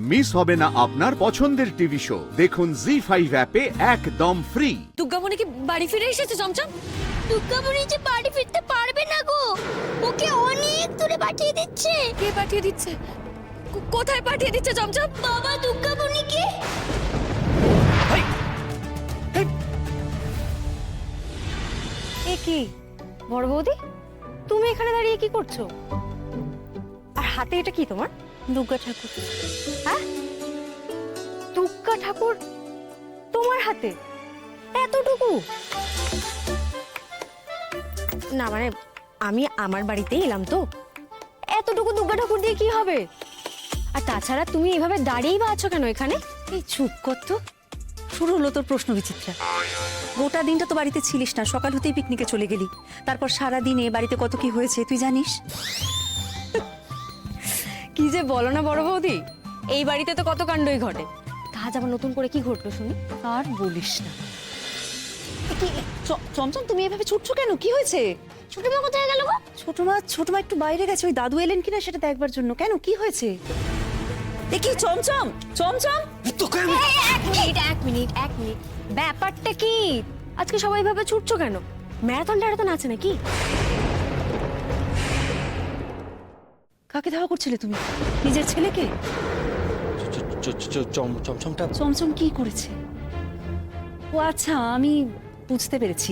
Miss হবে না আপনার পছন্দের টিভি শো। দেখুন জি5 অ্যাপে একদম ফ্রি। দুর্গামণি কি বাড়ি ফিরে এসেছে চমচম? দুর্গামণি যে বাড়ি ফিরতে পারবে না গো, ওকে অনেক দূরে পাঠিয়ে দিচ্ছে। কে পাঠিয়ে দিচ্ছে? কোথায় পাঠিয়ে দিচ্ছে চমচম? বাবা দুর্গামণিকে এ কি বড় বৌদি, তুমি এখানে দাঁড়িয়ে কি করছো? আর হাতে এটা কি তোমার? দুর্গা ঠাকুর। হ্যাঁ, দুর্গা ঠাকুর তোমার হাতে এতটুকু? না মানে আমি আমার বাড়িতেই এলাম তো, এতটুকু দুর্গা ঠাকুর দিয়ে কি হবে? আর তাছাড়া তুমি এভাবে দাঁড়িয়েই বা আছো কেন এখানে? এই চুপ কর তো। শুরু হলো তোর প্রশ্ন বিচিত্রা। গোটা দিনটা তো বাড়িতে ছিলিস না, সকাল হতেই পিকনিকে চলে গেলি। তারপর সারা দিনে বাড়িতে কত কি হয়েছে তুই জানিস? কি যে বলো না বড় বৌদি, এই বাড়িতে তো কত কাণ্ডই ঘটে। তা আজ আবার নতুন করে কি ঘটলো শুনি? আর বলিস না। কি চমচম, তুমি এভাবে ছুটছো কেন? কি হয়েছে? ছোট মা কোথায় গেল গো? ছোট মা একটু বাইরে গেছে, ওই দাদু এলেন কিনা সেটা দেখবার জন্য। কেন, কি হয়েছে? এ কি চমচম চমচম? এক মিনিট ব্যাপারটা কি? আজকে সবাই ভাবে ছুটছো কেন? ম্যারাথন আছে নাকি? কাকে ধাওয়া করছিলে তুমি? নিজের ছেলেকে? চমচমটা চমচম কি করেছে? ও আচ্ছা, আমি বুঝতে পেরেছি।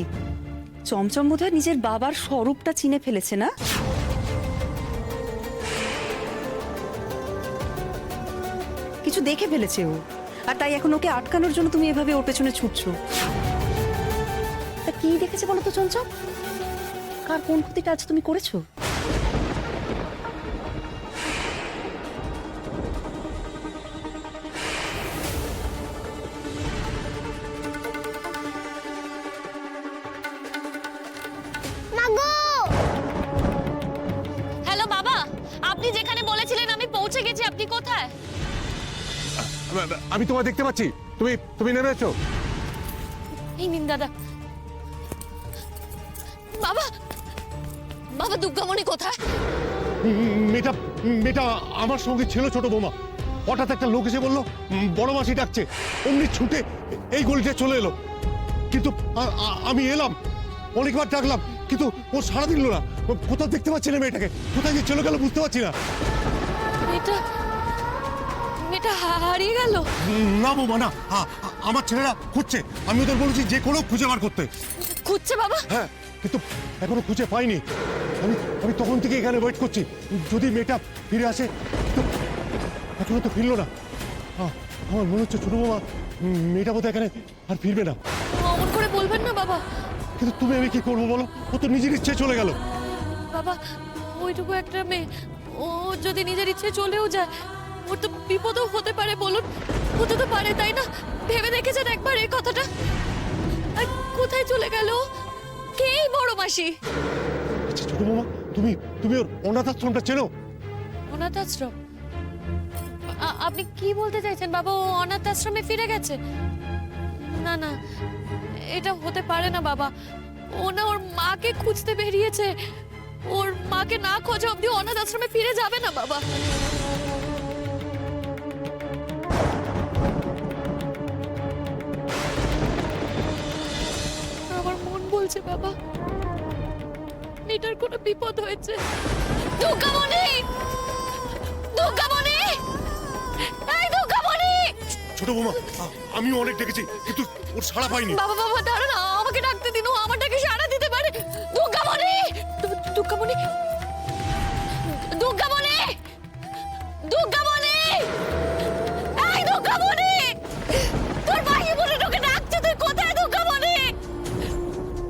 চমচম বোধহয় নিজের বাবার স্বরূপটা চিনে ফেলেছে না? কিছু দেখে ফেলেছে ও, আর তাই এখন ওকে আটকানোর জন্য তুমি এভাবে ওর পেছনে ছুটছো। তা কি দেখেছে বলো তো চমচম? কার কোন ক্ষতিটা আজ তুমি করেছো? মা গো, হ্যালো বাবা, আপনি যেখানে বলেছিলেন আমি পৌঁছে গেছি। আপনি কোথায়? আমি তোমায় দেখতে পাচ্ছি। তুমি নেমেছো? এই নিন দাদা। বাবা বাবা দুর্গামণি কোথায়? মেয়েটা আমার সঙ্গে ছিল ছোট বৌমা। হঠাৎ একটা লোক এসে বললো বড় মাসি ডাকছে, অমনি ছুটে এই গলিতে চলে এলো। কিন্তু আমি এলাম, অনেকবার ডাকলাম, কিন্তু ও সাড়া দিল না। কোথাও দেখতে পাচ্ছি না মেয়েটাকে, কোথায় যে চলে গেল বুঝতে পারছি না। মেয়েটা হারিয়ে গেল? না বৌমা না, আমার ছেলেরা খুঁজছে। আমি ওদের বলেছি যে কোনো খুঁজে বার করতে। খুঁজছে বাবা? হ্যাঁ, কিন্তু এখনো খুঁজে পাইনি। আমি তখন থেকে এখানে ওয়েট করছি, যদি মেয়েটা ফিরে আসে। তো এখনো তো ফিরলো না। আমার মনে হচ্ছে ছোট বাবা মেয়েটা বোধহয় এখানে আর ফিরবে না। অমন করে বলবেন না বাবা। কিন্তু তুমি আমি কি করবো বলো? ও তো নিজের ইচ্ছে চলে গেল। বাবা ওইটুকু একটা মেয়ে, ও যদি নিজের ইচ্ছে চলেও যায়, ওর তো বিপদও হতে পারে। বলুন, হতে তো পারে, তাই না? ভেবে দেখেছেন একবার এই কথাটা? আর কোথায় চলে গেল? কে এই বড় মাসি? আচ্ছা ছোট মামা, তুমি ওর অনাথ আশ্রমটা চেনো? অনাথ আশ্রম? আপনি কি বলতে চাইছেন বাবা? ও অনাথ আশ্রমে ফিরে গেছে? না না, এটা হতে পারে না বাবা। ও না ওর মাকে খুঁজতে বেরিয়েছে। ওর মাকে না খোঁজা অব্দি অনাথ আশ্রমে ফিরে যাবে না বাবা। আমার মন বলছে বাবা, মেয়েটার কোনো বিপদ হয়েছে। দুর্গামণি! দুর্গামণি! এই দুর্গামণি! ছোট বৌমা, আমি অনেক ডেকেছি, কিন্তু ওর সাড়া পাইনি। বাবা বাবা দাঁড়ান, আমাকে ডাকতে দিন, ও আমার ডাকে সাড়া দিতে পারে। দুর্গামণি! দুর্গামণি! দুর্গামণি! দুর্গামণি! এই দুর্গামণি! তোর ভাই বলে তোকে ডাকছে, তুই কোথায় দুর্গামণি?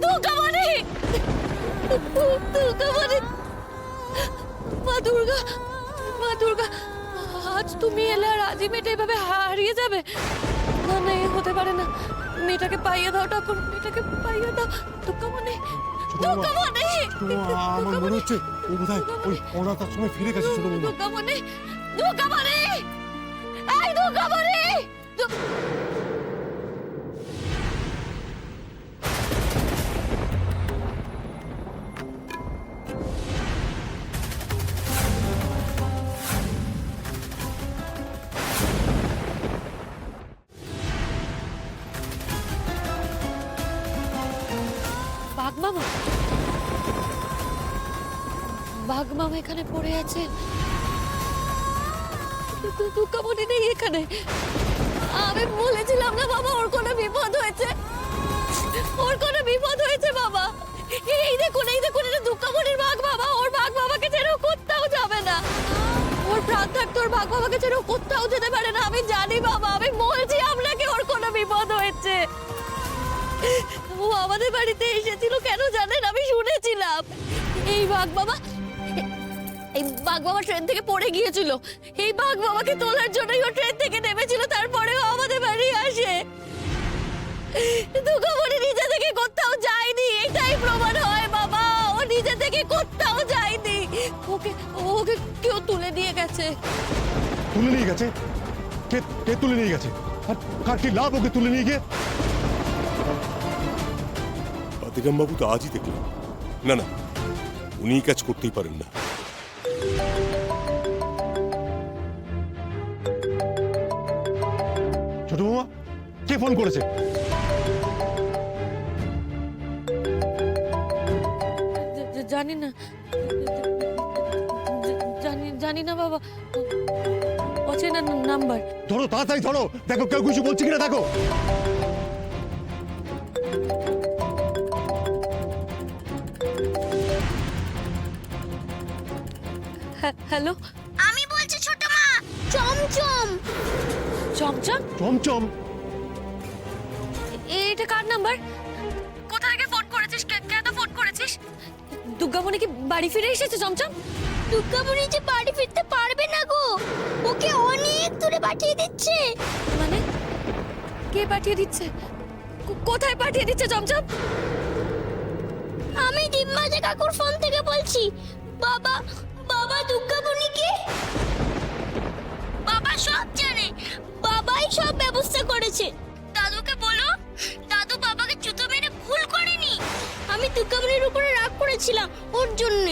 দুর্গামণি! দুর্গামণি! মা দুর্গা, মা দুর্গা, আজ তুমি এলে আর আজই মেয়েটা এভাবে হারিয়ে যাবে? না না, এ হতে পারে না। মেয়েটাকে পাইয়ে দাও ঠাকুর, মেয়েটাকে পাইয়ে দাও। দুর্গামণি! দুর্গামণি! আমার মনে হচ্ছে ও বোধহয় ওই অনাথ আশ্রমে ফিরে গেছে ছোট বৌমা। দুর্গামণি! দুর্গামণি! এই দুর্গামণি! মামা, বাঘ মামা এখানে পড়ে আছে, দুর্গামণি নেই এখানে। আমি বলেছিলাম না বাবা ওর কোনো বিপদ হয়েছে, ওর কোনো বিপদ হয়েছে বাবা। এই দেখুন এটা দুর্গামণির বাঘ বাবা, ওর বাঘ বাবাকে ছেড়ে ও কোথাও যাবে না, ওর প্রাণ থাকতে ওর বাঘ বাবাকে ছেড়ে ও কোথাও যেতে পারে না। আমি জানি বাবা, আমি বলছি আপনাকে ওর কোনো বিপদ হয়েছে। ও আমাদের বাড়িতে এসেছিল কেন জানেন? আমি শুনেছিলাম এই বাঘ বাবা ট্রেন থেকে পড়ে গিয়েছিল, এই বাঘ বাবাকে তোলার জন্যই ও ট্রেন থেকে নেমেছিল, তারপরেও আমাদের বাড়ি আসে। দুর্গামণি নিজে থেকে কোথাও যায়নি, এটাই প্রমাণ হয় বাবা, ও নিজে থেকে কোথাও যায়নি, ওকে ওকে কেউ তুলে নিয়ে গেছে। তুলে নিয়ে গেছে? কে তুলে নিয়ে গেছে? আর কার কি লাভ ওকে তুলে নিয়ে গিয়ে? বাতিরাম বাবু তো আজই দেখলাম, না না উনি কাজ করতেই পারেন না। ছোট বৌমা, কে ফোন করেছে? জানি না, জানি না বাবা, অচেনা নাম্বার। ধরো, তাড়াতাড়ি ধরো, দেখো কেউ কিছু বলছে কিনা দেখো। হ্যালো, আমি বলছি ছোট মা, চমচম। চমচম? চমচম? এটা কার নাম্বার? কোথা থেকে ফোন করেছিস? কেন ফোন করেছিস? দুর্গামণি কি বাড়ি ফিরে এসেছে চমচম? দুর্গামণি যে বাড়ি ফিরতে পারবে না গো, ওকে অনেক দূরে পাঠিয়ে দিচ্ছে। মানে কে পাঠিয়ে দিচ্ছে? কোথায় পাঠিয়ে দিচ্ছে চমচম? আমি ডিম্বাজা কাকুর ফোন থেকে বলছি। বাবা দুর্গামণিকে বাবা সব জানে, বাবাই সব ব্যবস্থা করেছে। দাদুকে বলো, দাদু বাবাকে জুতো মেরে ভুল করেনি। আমি দুর্গামণির উপরে রাগ করেছিলাম ওর জন্য,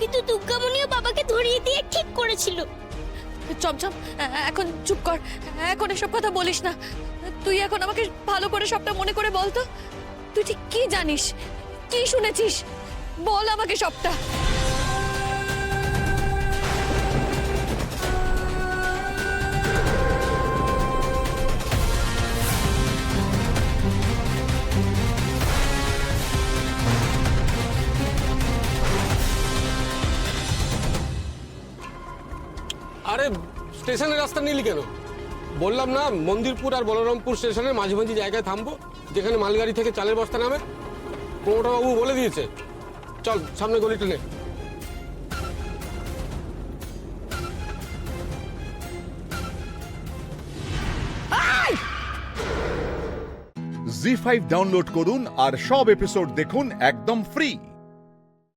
কিন্তু দুর্গামণিও বাবাকে ধরিয়ে দিয়ে ঠিক করেছিল। চমচম এখন চুপ কর, এখন এসব কথা বলিস না। তুই এখন আমাকে ভালো করে সবটা মনে করে বল তো, তুই ঠিক কি জানিস, কি শুনেছিস, বল আমাকে সবটা। আরে স্টেশনের রাস্তা নিলি কেন? বললাম না মন্দিরপুর আর বলরামপুর স্টেশনের মাঝামাঝি জায়গায় থামবো, যেখানে মালগাড়ি থেকে চালের বস্তা নামে। প্রমোটার বাবু বলে দিয়েছে, চল সামনে গলি টেনে। জি5 ডাউনলোড করুন আর সব এপিসোড দেখুন একদম ফ্রি।